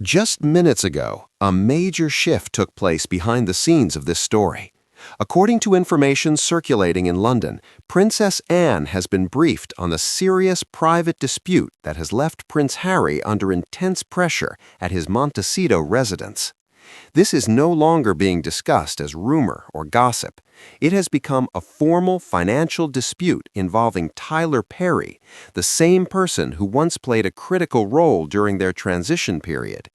Just minutes ago, a major shift took place behind the scenes of this story. According to information circulating in London, Princess Anne has been briefed on the serious private dispute that has left Prince Harry under intense pressure at his Montecito residence. This is no longer being discussed as rumor or gossip. It has become a formal financial dispute involving Tyler Perry, the same person who once played a critical role during their transition period.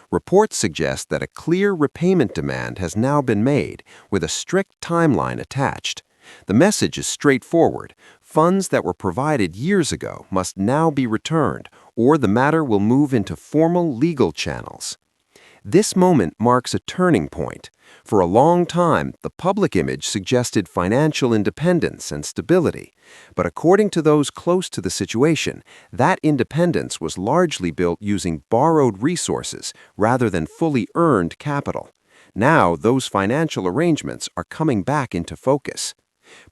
Reports suggest that a clear repayment demand has now been made, with a strict timeline attached. The message is straightforward. Funds that were provided years ago must now be returned, or the matter will move into formal legal channels. This moment marks a turning point. For a long time, the public image suggested financial independence and stability. But according to those close to the situation, that independence was largely built using borrowed resources rather than fully earned capital. Now, those financial arrangements are coming back into focus.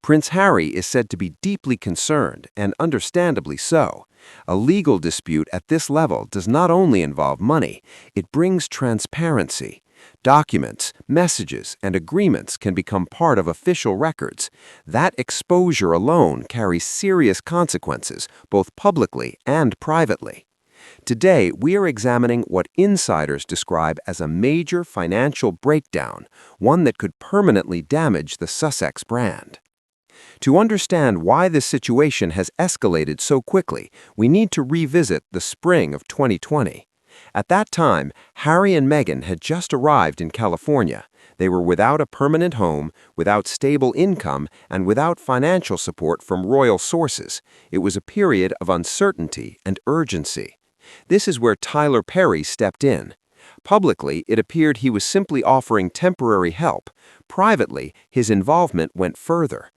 Prince Harry is said to be deeply concerned, and understandably so. A legal dispute at this level does not only involve money, it brings transparency. Documents, messages, and agreements can become part of official records. That exposure alone carries serious consequences, both publicly and privately. Today, we are examining what insiders describe as a major financial breakdown, one that could permanently damage the Sussex brand. To understand why this situation has escalated so quickly, we need to revisit the spring of 2020. At that time, Harry and Meghan had just arrived in California. They were without a permanent home, without stable income, and without financial support from royal sources. It was a period of uncertainty and urgency. This is where Tyler Perry stepped in. Publicly, it appeared he was simply offering temporary help. Privately, his involvement went further.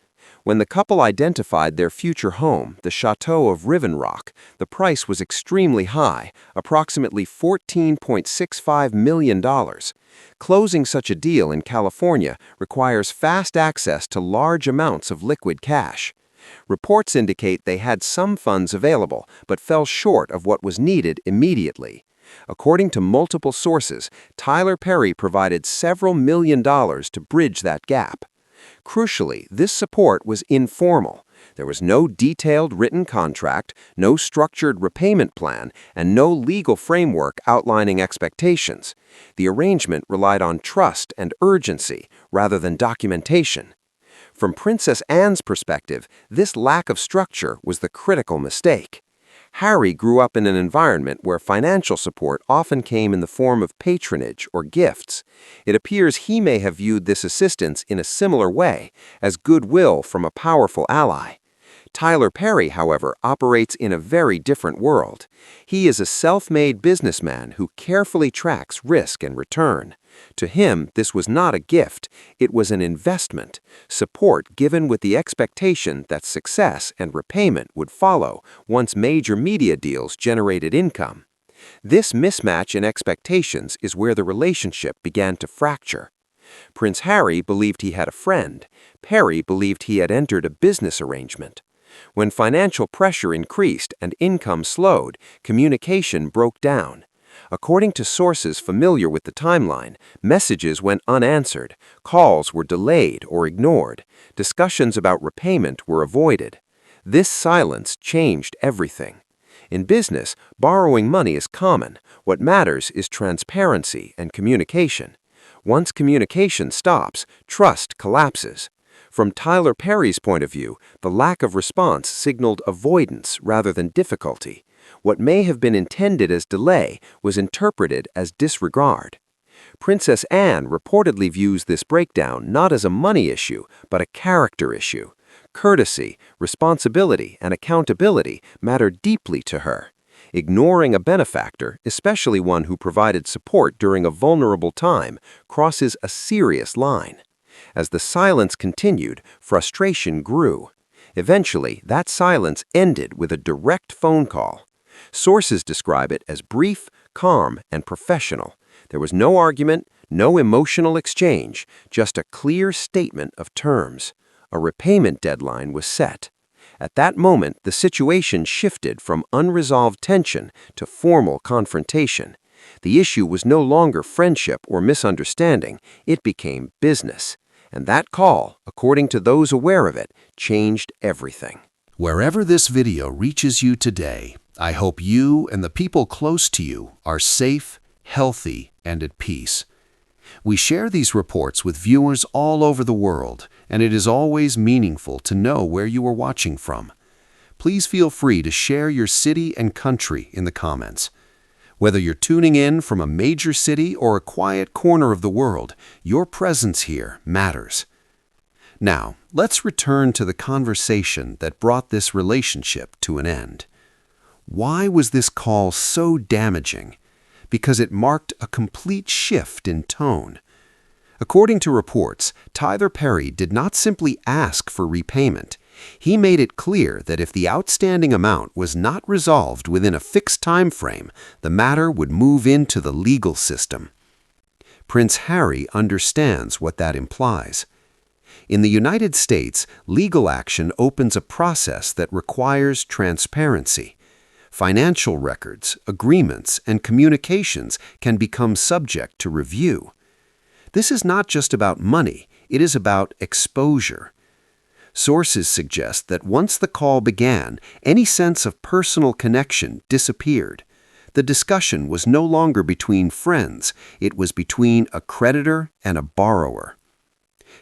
When the couple identified their future home, the Chateau of Rivenrock, the price was extremely high, approximately $14.65 million. Closing such a deal in California requires fast access to large amounts of liquid cash. Reports indicate they had some funds available, but fell short of what was needed immediately. According to multiple sources, Tyler Perry provided several $1,000,000 to bridge that gap. Crucially, this support was informal. There was no detailed written contract, no structured repayment plan, and no legal framework outlining expectations. The arrangement relied on trust and urgency rather than documentation. From Princess Anne's perspective, this lack of structure was the critical mistake. Harry grew up in an environment where financial support often came in the form of patronage or gifts. It appears he may have viewed this assistance in a similar way, as goodwill from a powerful ally. Tyler Perry, however, operates in a very different world. He is a self-made businessman who carefully tracks risk and return. To him, this was not a gift, it was an investment, support given with the expectation that success and repayment would follow once major media deals generated income. This mismatch in expectations is where the relationship began to fracture. Prince Harry believed he had a friend. Perry believed he had entered a business arrangement. When financial pressure increased and income slowed, communication broke down. According to sources familiar with the timeline, messages went unanswered, calls were delayed or ignored, discussions about repayment were avoided. This silence changed everything. In business, borrowing money is common. What matters is transparency and communication. Once communication stops, trust collapses. From Tyler Perry's point of view, the lack of response signaled avoidance rather than difficulty. What may have been intended as delay was interpreted as disregard. Princess Anne reportedly views this breakdown not as a money issue, but a character issue. Courtesy, responsibility, and accountability matter deeply to her. Ignoring a benefactor, especially one who provided support during a vulnerable time, crosses a serious line. As the silence continued, frustration grew. Eventually, that silence ended with a direct phone call. Sources describe it as brief, calm, and professional. There was no argument, no emotional exchange, just a clear statement of terms. A repayment deadline was set. At that moment, the situation shifted from unresolved tension to formal confrontation. The issue was no longer friendship or misunderstanding, it became business. And that call, according to those aware of it, changed everything. Wherever this video reaches you today, I hope you and the people close to you are safe, healthy, and at peace. We share these reports with viewers all over the world, and it is always meaningful to know where you are watching from. Please feel free to share your city and country in the comments. Whether you're tuning in from a major city or a quiet corner of the world, your presence here matters. Now, let's return to the conversation that brought this relationship to an end. Why was this call so damaging? Because it marked a complete shift in tone. According to reports, Tyler Perry did not simply ask for repayment. He made it clear that if the outstanding amount was not resolved within a fixed time frame, the matter would move into the legal system. Prince Harry understands what that implies. In the United States, legal action opens a process that requires transparency. Financial records, agreements, and communications can become subject to review. This is not just about money, it is about exposure. Sources suggest that once the call began, any sense of personal connection disappeared. The discussion was no longer between friends, it was between a creditor and a borrower.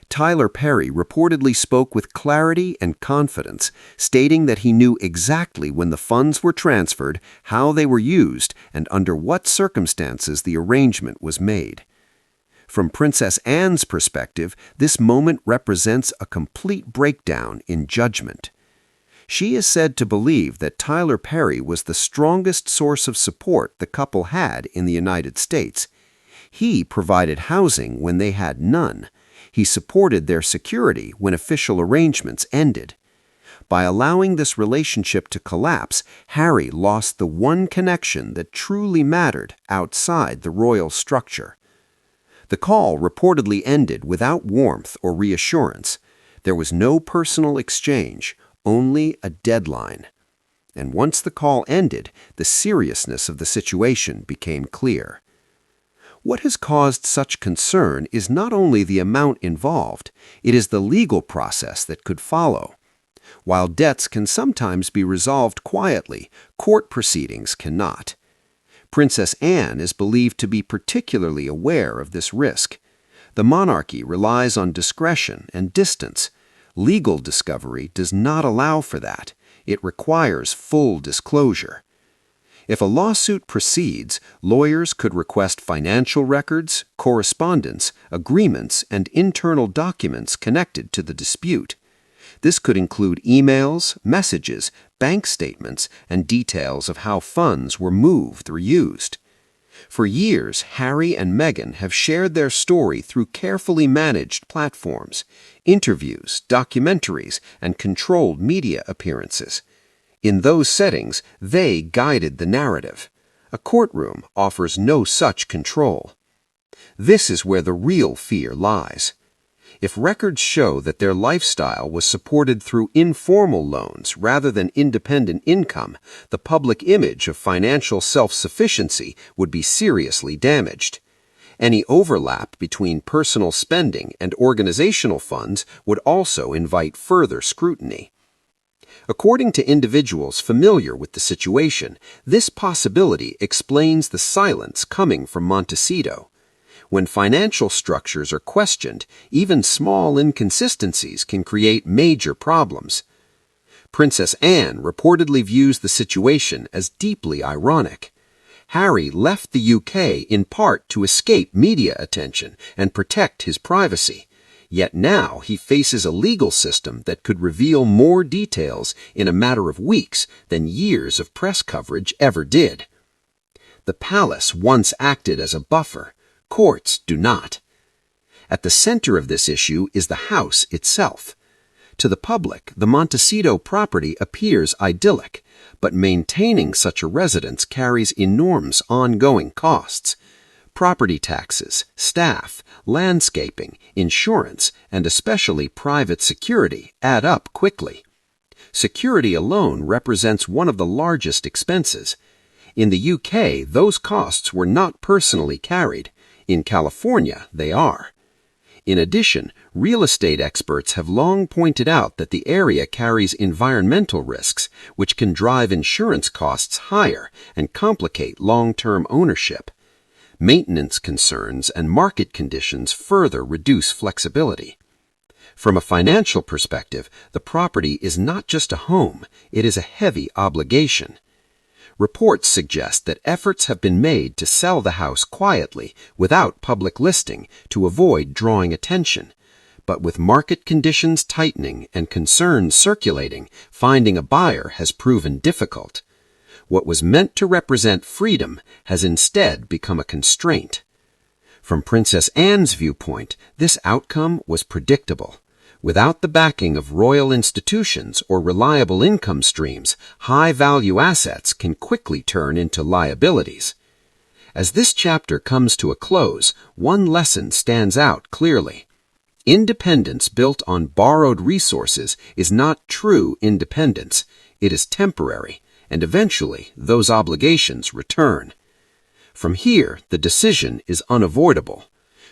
Tyler Perry reportedly spoke with clarity and confidence, stating that he knew exactly when the funds were transferred, how they were used, and under what circumstances the arrangement was made. From Princess Anne's perspective, this moment represents a complete breakdown in judgment. She is said to believe that Tyler Perry was the strongest source of support the couple had in the United States. He provided housing when they had none. He supported their security when official arrangements ended. By allowing this relationship to collapse, Harry lost the one connection that truly mattered outside the royal structure. The call reportedly ended without warmth or reassurance. There was no personal exchange, only a deadline. And once the call ended, the seriousness of the situation became clear. What has caused such concern is not only the amount involved, it is the legal process that could follow. While debts can sometimes be resolved quietly, court proceedings cannot. Princess Anne is believed to be particularly aware of this risk. The monarchy relies on discretion and distance. Legal discovery does not allow for that. It requires full disclosure. If a lawsuit proceeds, lawyers could request financial records, correspondence, agreements, and internal documents connected to the dispute. This could include emails, messages, bank statements, and details of how funds were moved or used. For years, Harry and Meghan have shared their story through carefully managed platforms, interviews, documentaries, and controlled media appearances. In those settings, they guided the narrative. A courtroom offers no such control. This is where the real fear lies. If records show that their lifestyle was supported through informal loans rather than independent income, the public image of financial self-sufficiency would be seriously damaged. Any overlap between personal spending and organizational funds would also invite further scrutiny. According to individuals familiar with the situation, this possibility explains the silence coming from Montecito. When financial structures are questioned, even small inconsistencies can create major problems. Princess Anne reportedly views the situation as deeply ironic. Harry left the UK in part to escape media attention and protect his privacy. Yet now he faces a legal system that could reveal more details in a matter of weeks than years of press coverage ever did. The palace once acted as a buffer. Courts do not. At the center of this issue is the house itself. To the public, the Montecito property appears idyllic, but maintaining such a residence carries enormous ongoing costs. Property taxes, staff, landscaping, insurance, and especially private security add up quickly. Security alone represents one of the largest expenses. In the UK, those costs were not personally carried. In California, they are. In addition, real estate experts have long pointed out that the area carries environmental risks, which can drive insurance costs higher and complicate long-term ownership. Maintenance concerns and market conditions further reduce flexibility. From a financial perspective, the property is not just a home, it is a heavy obligation. Reports suggest that efforts have been made to sell the house quietly without public listing to avoid drawing attention. But with market conditions tightening and concerns circulating, finding a buyer has proven difficult. What was meant to represent freedom has instead become a constraint. From Princess Anne's viewpoint, this outcome was predictable. Without the backing of royal institutions or reliable income streams, high-value assets can quickly turn into liabilities. As this chapter comes to a close, one lesson stands out clearly. Independence built on borrowed resources is not true independence. It is temporary, and eventually those obligations return. From here, the decision is unavoidable.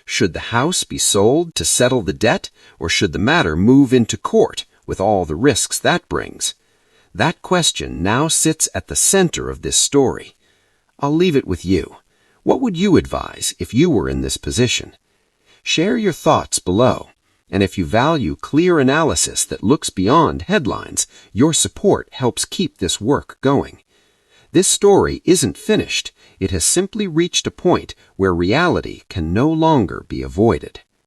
Should the house be sold to settle the debt, or should the matter move into court with all the risks that brings? That question now sits at the center of this story. I'll leave it with you. What would you advise if you were in this position? Share your thoughts below. And if you value clear analysis that looks beyond headlines, your support helps keep this work going. This story isn't finished. It has simply reached a point where reality can no longer be avoided.